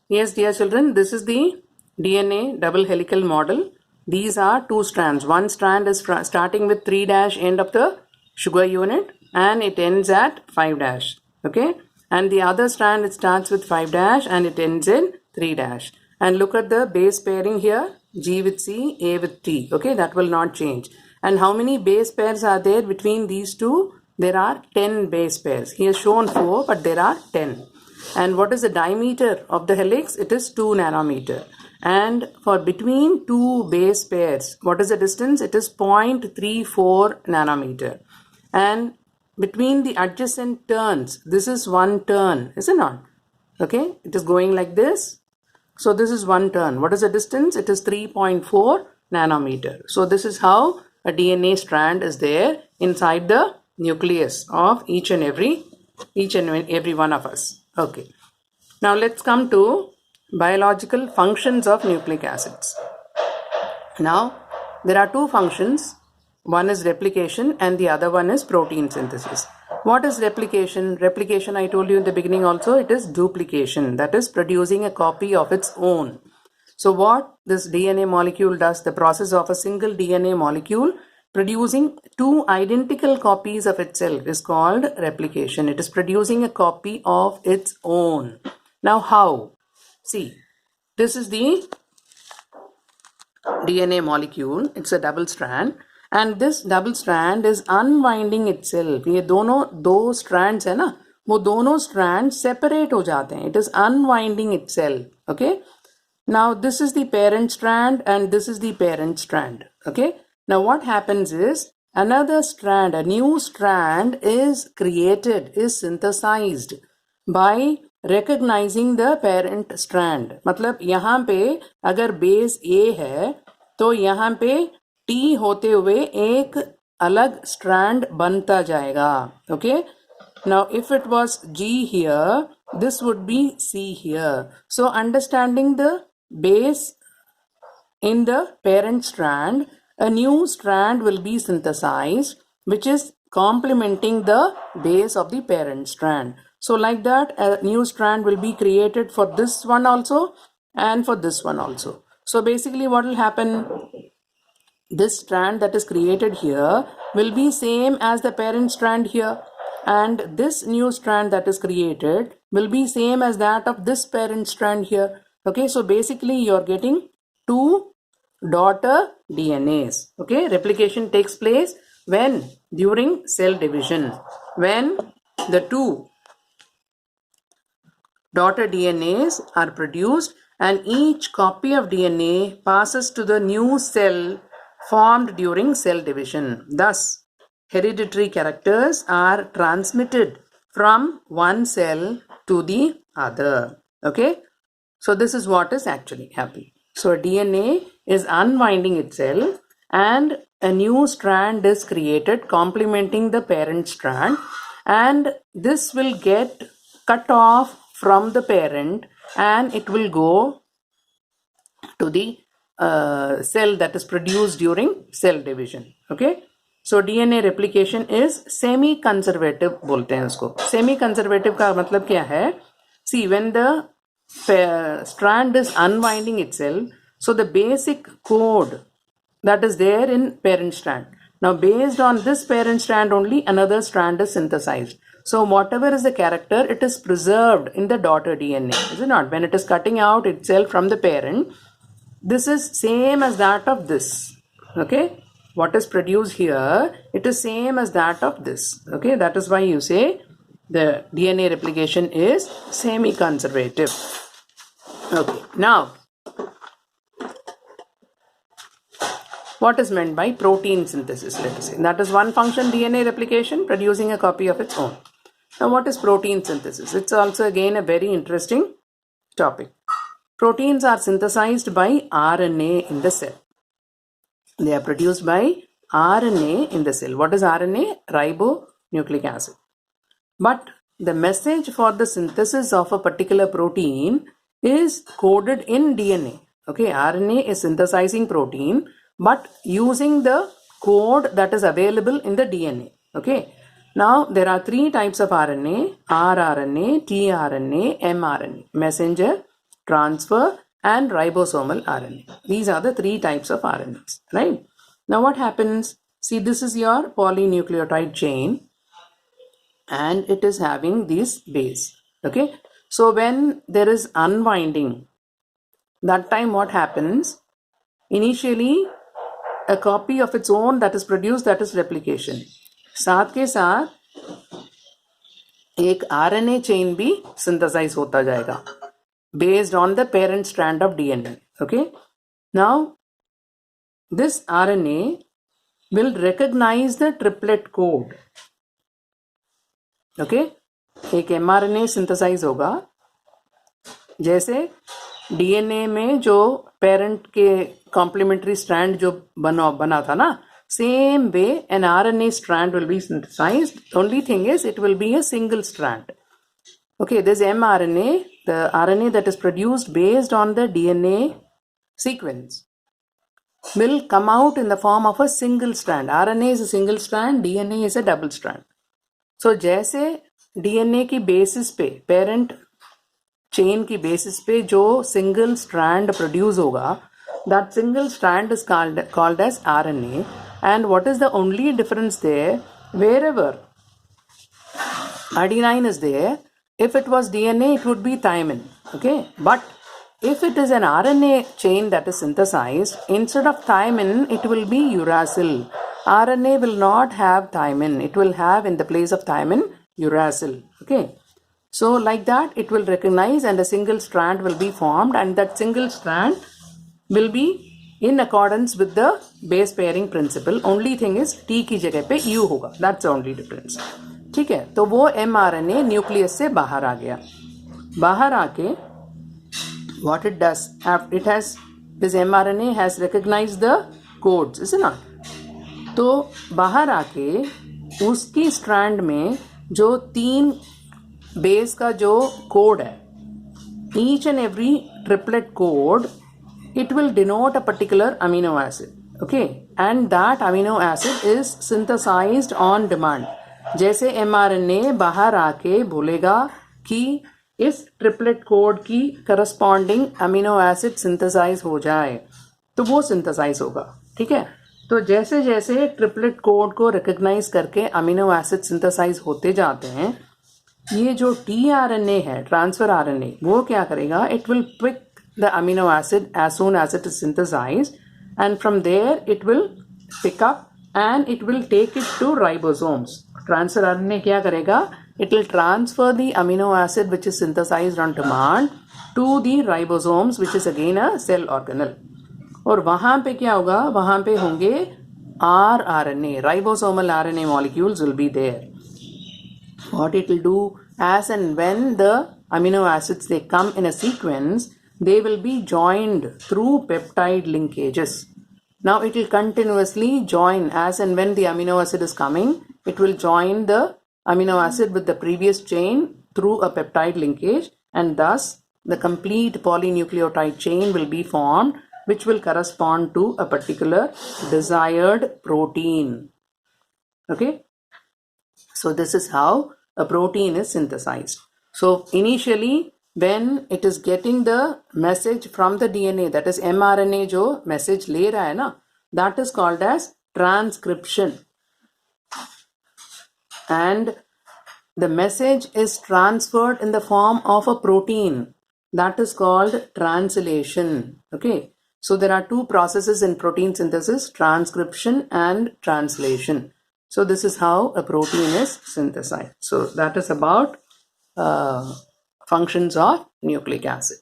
Yes, dear children, this is the DNA double helical model. These are two strands. One strand is starting with 3' end of the sugar unit and it ends at 5'. Okay, and the other strand, it starts with 5' and it ends in 3'. And look at the base pairing here, G with C, A with T. Okay, that will not change. And how many base pairs are there between these two? There are 10 base pairs. He has shown 4, but there are 10. And what is the diameter of the helix? It is 2 nanometer. And for between two base pairs, what is the distance? It is 0.34 nanometer. And between the adjacent turns, this is one turn, is it not? Okay, it is going like this. So this is one turn. What is the distance? It is 3.4 nanometer. So this is how a DNA strand is there inside the nucleus of each and every one of us. Okay. Now let's come to biological functions of nucleic acids. Now there are two functions. One is replication and the other one is protein synthesis. What is replication? Replication, I told you in the beginning also, it is duplication. That is producing a copy of its own. So what this DNA molecule does, the process of a single DNA molecule producing two identical copies of itself is called replication. It is producing a copy of its own. Now how? See, this is the DNA molecule. It's a double strand. And this double strand is unwinding itself. ये दोनों दो strands है ना, वो दोनों strands separate हो जाते हैं. It is unwinding itself. Okay. Now this is the parent strand and this is the parent strand. Okay. Now what happens is another strand, a new strand is created, is synthesized by recognizing the parent strand. मतलब यहाँ पे अगर base A है तो यहाँ पे T होते हुए एक अलग strand बनता जाएगा. Okay. Now if it was G here, this would be C here. So understanding the base in the parent strand, a new strand will be synthesized which is complementing the base of the parent strand. So like that, a new strand will be created for this one also and for this one also. So basically what will happen, this strand that is created here will be same as the parent strand here, and this new strand that is created will be same as that of this parent strand here. Okay, so basically you're getting two daughter DNAs. Okay, replication takes place when? During cell division, when the two daughter DNAs are produced and each copy of DNA passes to the new cell formed during cell division. Thus, hereditary characters are transmitted from one cell to the other. Okay, so this is what is actually happening. So DNA is unwinding itself and a new strand is created complementing the parent strand, and this will get cut off from the parent and it will go to the cell that is produced during cell division. Okay, so DNA replication is semi conservative बोलते हैं उसको. Semi conservative का मतलब क्या है? See, when the strand is unwinding itself, so the basic code that is there in parent strand, now based on this parent strand only another strand is synthesized. So whatever is the character, it is preserved in the daughter DNA, is it not? When it is cutting out itself from the parent, this is same as that of this. Okay, what is produced here, it is same as that of this. Okay, that is why you say the DNA replication is semi-conservative. Okay, now what is meant by protein synthesis? Let us say that is one function, DNA replication, producing a copy of its own. Now what is protein synthesis? It's also again a very interesting topic. Proteins are synthesized by RNA in the cell. They are produced by RNA in the cell. What is RNA? Ribonucleic acid. But the message for the synthesis of a particular protein is coded in DNA. Okay, RNA is synthesizing protein but using the code that is available in the DNA. Okay, now there are three types of RNA: rRNA, tRNA, mRNA, messenger transfer, and ribosomal RNA. These are the three types of RNAs, right? Now what happens? See, this is your polynucleotide chain and it is having this base, okay? So when there is unwinding, that time what happens? Initially, a copy of its own that is produced, that is replication. साथ के साथ एक RNA chain भी synthesize होता जाएगा based on the parent strand of DNA. Okay. Now, this RNA will recognize the triplet code. Okay. एक mRNA synthesize होगा जैसे DNA में जो parent के complementary strand जो बना था ना, same way an RNA strand will be synthesized. Only thing is it will be a single strand. Okay, this mRNA, the RNA that is produced based on the DNA sequence, will come out in the form of a single strand. RNA is a single strand, DNA is a double strand. So जैसे DNA की basis पे, parent chain की basis पे जो single strand produce होगा, that single strand is called as RNA. And what is the only difference there? Wherever adenine is there, if it was DNA, it would be thymine. Okay, but if it is an RNA chain that is synthesized, instead of thymine, it will be uracil. RNA will not have thymine. It will have in the place of thymine uracil. Okay, so like that, it will recognize and a single strand will be formed, and that single strand will be in accordance with the base pairing principle. Only thing is T की जगह पे U होगा. That's the only difference. ठीक है, तो वो mRNA nucleus से बाहर आ गया. बाहर आके what it does, it has, this mRNA has recognized the codes, is it not? तो बाहर आके उसकी स्ट्रैंड में जो 3 बेस का जो कोड है, each and every triplet code, it will denote a particular amino acid. Okay, and that amino acid is synthesized on demand. जैसे mRNA बाहर आके बोलेगा कि इस ट्रिपलेट कोड की करस्पॉन्डिंग अमीनो एसिड सिंथेसाइज हो जाए, तो वो सिंथेसाइज होगा. ठीक है, तो जैसे जैसे ट्रिपलेट कोड को रिकॉग्नाइज करके अमीनो एसिड सिंथेसाइज होते जाते हैं, ये जो tRNA है, ट्रांसफर RNA, वो क्या करेगा? It will pick the amino acid as soon as it is synthesized, and from there it will pick up and it will take it to ribosomes. Transfer RNA क्या करेगा? It will transfer the amino acid which is synthesized on demand to the ribosomes, which is again a cell organelle. और वहाँ पे क्या होगा? वहाँ पे होंगे rRNA, ribosomal RNA molecules will be there. What it will do, as and when the amino acids they come in a sequence, they will be joined through peptide linkages. Now it will continuously join as and when the amino acid is coming, it will join the amino acid with the previous chain through a peptide linkage, and thus the complete polynucleotide chain will be formed, which will correspond to a particular desired protein. Okay, so this is how a protein is synthesized. So initially, when it is getting the message from the DNA, that is mRNA जो message ले रहा है ना, that is called as transcription. And the message is transferred in the form of a protein, that is called translation. Okay, so there are 2 processes in protein synthesis, transcription and translation. So this is how a protein is synthesized. So that is about functions of nucleic acid.